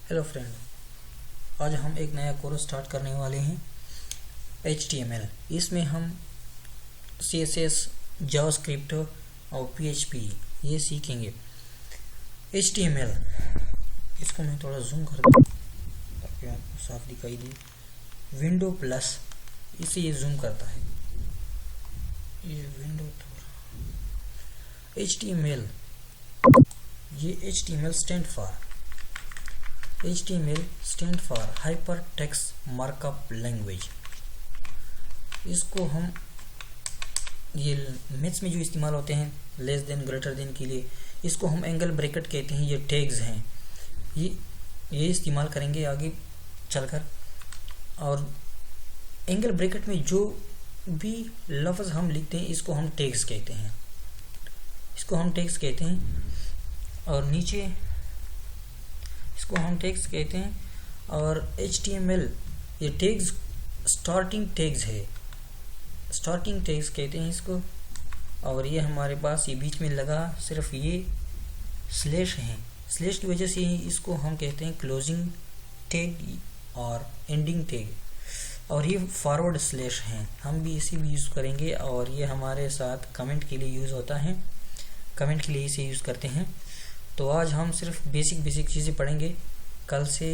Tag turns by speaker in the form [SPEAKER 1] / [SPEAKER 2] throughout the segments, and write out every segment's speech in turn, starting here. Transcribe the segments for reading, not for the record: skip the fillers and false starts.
[SPEAKER 1] Hello friend, आज हम एक नया कोर्स स्टार्ट करने वाले हैं HTML। इसमें हम CSS, जावास्क्रिप्ट और PHP ये सीखेंगे। HTML, इसको मैं थोड़ा जूम कर दूँ ताकि आपको साफ दिखाई दे। विंडो प्लस इसे ये जूम करता है, ये विंडो थोड़ा HTML, ये HTML stand for hyper text markup language. इसको हम ये मैथ्स में जो इस्तेमाल होते हैं लेस देन ग्रेटर देन के लिए, इसको हम एंगल ब्रैकेट कहते हैं। ये टैग्स हैं, ये इस्तेमाल करेंगे आगे चलकर। और एंगल ब्रैकेट में जो भी लफ्ज़ हम लिखते हैं इसको हम टैग्स कहते हैं, और नीचे इसको हम टैग्स कहते हैं। और HTML ये टैग्स स्टार्टिंग टैग्स कहते हैं इसको। और ये हमारे पास ये बीच में लगा सिर्फ ये स्लैश है, स्लैश की वजह से ही इसको हम कहते हैं क्लोजिंग टैग और एंडिंग टैग। और ये फॉरवर्ड स्लैश हैं, हम भी इसे भी यूज़ करेंगे। और ये हमारे साथ कमेंट के लिए यूज़ होता है, कमेंट के लिए इसे यूज़ करते हैं। तो आज हम सिर्फ बेसिक चीज़ें पढ़ेंगे, कल से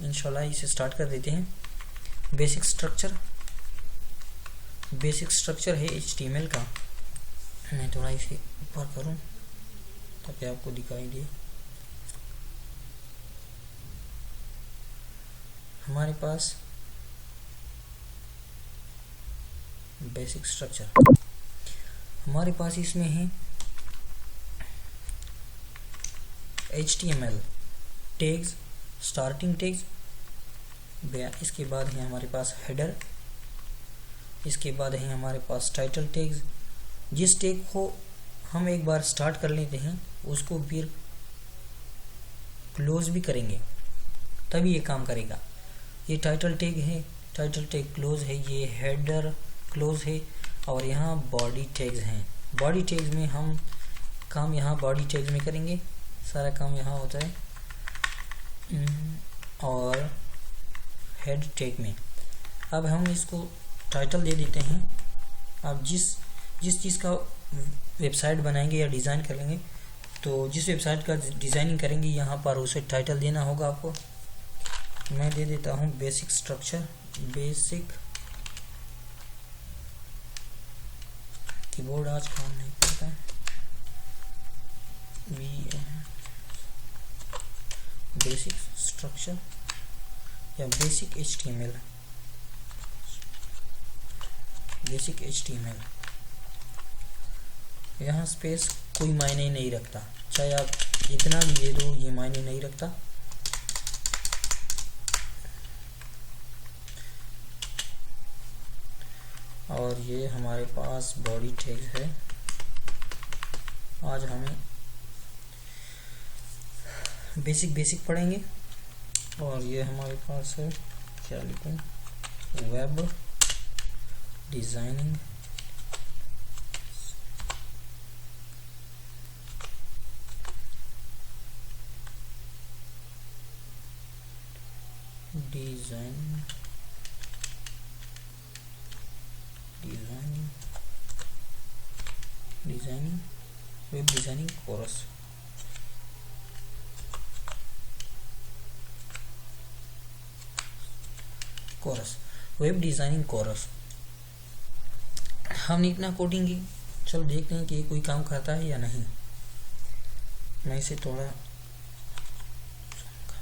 [SPEAKER 1] इंशाल्लाह इसे स्टार्ट कर देते हैं। बेसिक स्ट्रक्चर है HTML का। मैं थोड़ा इसे ऊपर करूं ताकि आपको दिखाई दे। हमारे पास बेसिक स्ट्रक्चर, हमारे पास इसमें है HTML टैग्स, स्टार्टिंग टैग्स, इसके बाद है हमारे पास हेडर, इसके बाद है हमारे पास टाइटल टैग्स। जिस टैग को हम एक बार स्टार्ट कर लेते हैं उसको फिर क्लोज भी करेंगे तभी ये काम करेगा। ये टाइटल टैग है, टाइटल टैग क्लोज है, ये हेडर क्लोज है। और यहाँ बॉडी टैग्स हैं, बॉडी टैग्स में हम काम यहाँ बॉडी टैग्स में करेंगे, सारा काम यहाँ होता है। और हेड टैग में अब हम इसको टाइटल दे देते हैं। अब जिस चीज़ का वेबसाइट बनाएंगे या डिज़ाइन करेंगे, तो जिस वेबसाइट का डिज़ाइनिंग करेंगे यहाँ पर उसे टाइटल देना होगा आपको। मैं दे देता हूँ बेसिक स्ट्रक्चर। कीबोर्ड आज काम नहीं करता है। बेसिक स्ट्रक्चर या बेसिक HTML। यहाँ स्पेस कोई मायने नहीं रखता, चाहे आप इतना भी दे दो ये मायने नहीं रखता। और ये हमारे पास बॉडी टैग है। आज हमें बेसिक पढ़ेंगे। और ये हमारे पास है, क्या लिखूं, web designing, web designing course, web designing course. हम इतना कोडिंग की, चलो देखते हैं कि ये कोई काम करता है या नहीं। मैं इसे थोड़ा कम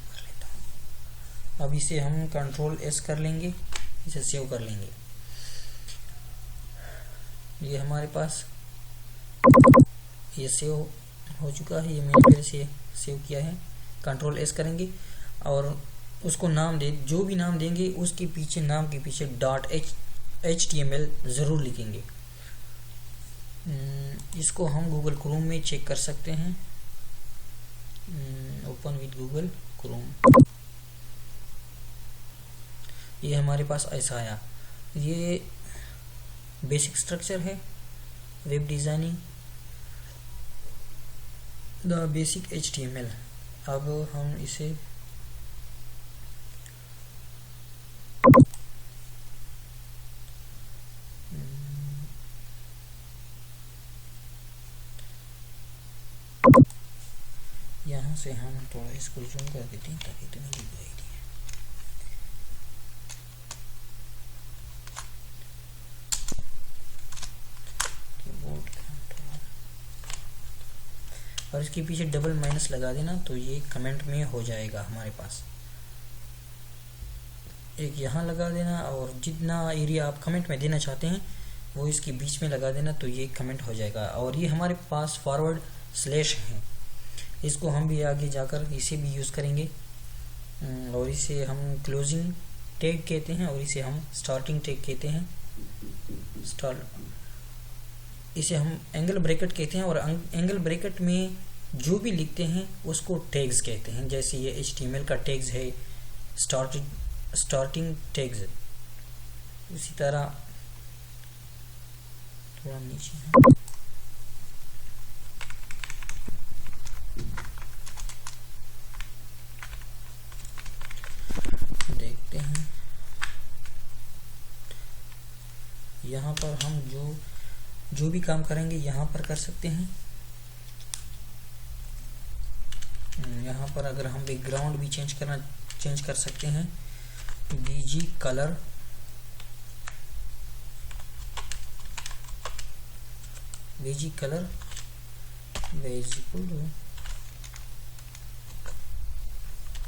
[SPEAKER 1] कर लेता हूँ। अब इसे हम Ctrl+S कर लेंगे, इसे सेव कर लेंगे। ये हमारे पास ये सेव हो चुका है, ये मैंने पहले से सेव किया है। Ctrl+S करेंगे और उसको नाम दे, जो भी नाम देंगे उसके पीछे नाम के पीछे .html ज़रूर लिखेंगे। इसको हम गूगल क्रोम में चेक कर सकते हैं। Open with Google Chrome. ये हमारे पास ऐसा आया। ये बेसिक स्ट्रक्चर है, web designing, the basic HTML। अब हम इसे यहाँ से हम थोड़ा इसको जूम कर देते हैं ताकि तुम्हें दिखाई दे। कीबोर्ड कंट्रोल और इसके पीछे डबल माइनस लगा देना तो ये कमेंट में हो जाएगा हमारे पास। एक यहाँ लगा देना और जितना एरिया आप कमेंट में देना चाहते हैं वो इसके बीच में लगा देना तो ये कमेंट हो जाएगा। और ये हमारे पास फॉरवर्ड स्लैश है, इसको हम भी आगे जाकर इसे भी यूज़ करेंगे और इसे हम क्लोजिंग टैग कहते हैं और इसे हम स्टार्टिंग टैग कहते हैं। इसे हम एंगल ब्रैकेट कहते हैं और एंगल ब्रैकेट में जो भी लिखते हैं उसको टैग्स कहते हैं। जैसे ये HTML का टैग्स है स्टार्टिंग टैग्स। इसी तरह थोड़ा नीचे है। देखते हैं यहाँ पर हम जो भी काम करेंगे यहाँ पर कर सकते हैं। यहाँ पर अगर हम बैकग्राउंड भी चेंज कर सकते हैं। BG कलर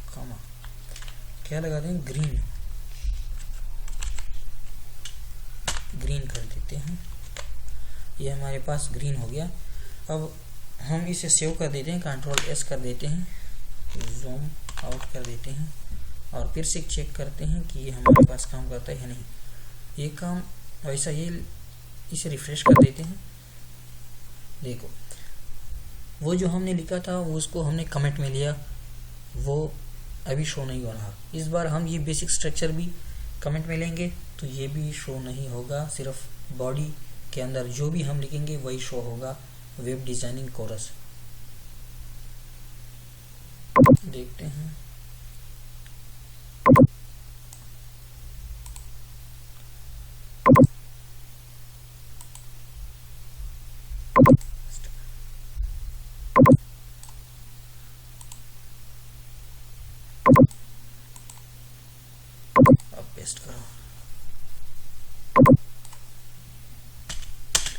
[SPEAKER 1] कॉमा क्या लगा दें, ग्रीन कर देते हैं। ये हमारे पास ग्रीन हो गया। अब हम इसे सेव कर देते हैं, Ctrl+S कर देते हैं, जूम आउट कर देते हैं और फिर से चेक करते हैं कि ये हमारे पास काम करता है या नहीं। ये काम वैसा ये इसे रिफ्रेश कर देते हैं। देखो वो जो हमने लिखा था वो उसको हमने कमेंट में लिया, वो अभी शो नहीं हो रहा। इस बार हम ये बेसिक स्ट्रक्चर भी कमेंट में लेंगे तो ये भी शो नहीं होगा, सिर्फ बॉडी के अंदर जो भी हम लिखेंगे वही शो होगा। वेब डिजाइनिंग कोर्स देखते हैं। अब पेस्ट करो,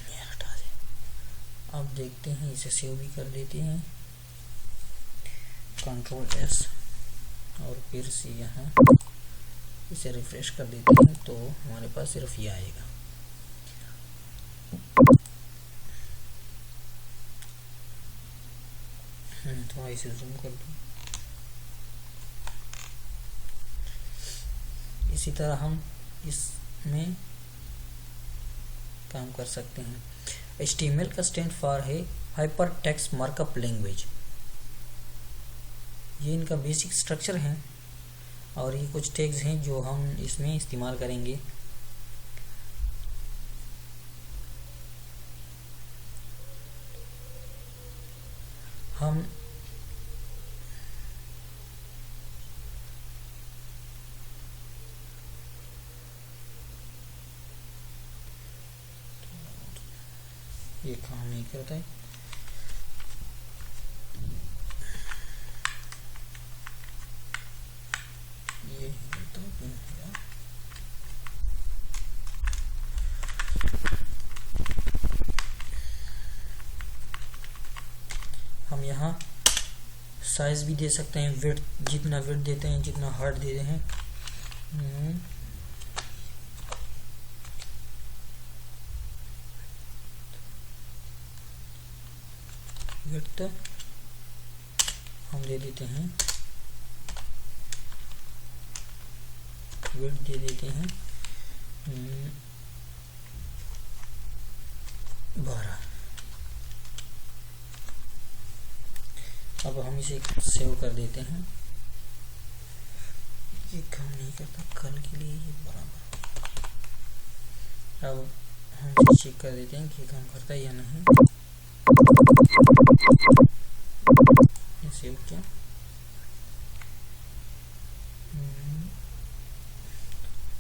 [SPEAKER 1] ये हटा दे। अब देखते हैं, इसे सेव भी कर देते हैं, Ctrl+S और फिर से यहाँ इसे रिफ्रेश कर देते हैं तो हमारे पास सिर्फ ये आएगा। थोड़ा इसे जूम कर दूँ। इसी तरह हम इसमें काम कर सकते हैं। HTML का स्टैंड फॉर है हाइपर टेक्स्ट मार्कअप लैंग्वेज। ये इनका बेसिक स्ट्रक्चर है और ये कुछ टैग्स हैं जो हम इसमें इस्तेमाल करेंगे। हम ये काम नहीं करता है। ये तो हम यहाँ साइज भी दे सकते हैं, विड्थ जितना विड्थ देते हैं जितना हार्ड देते हैं। विड्थ हम दे देते हैं, विड्थ दे देते हैं 12। अब हम इसे सेव कर देते हैं। ये काम नहीं करता, कल के लिए ये बराबर। अब हम इसे चेक कर देते हैं कि काम करता है या नहीं। ये सेव किया।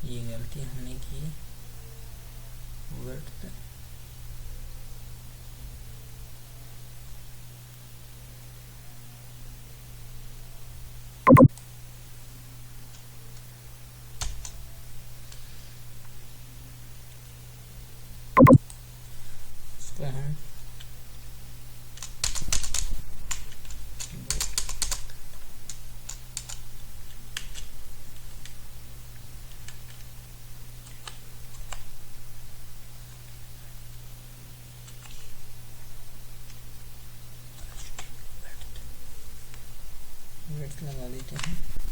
[SPEAKER 1] ये गलती हमने की, विड्थ तो हम विड्थ लगा देते हैं।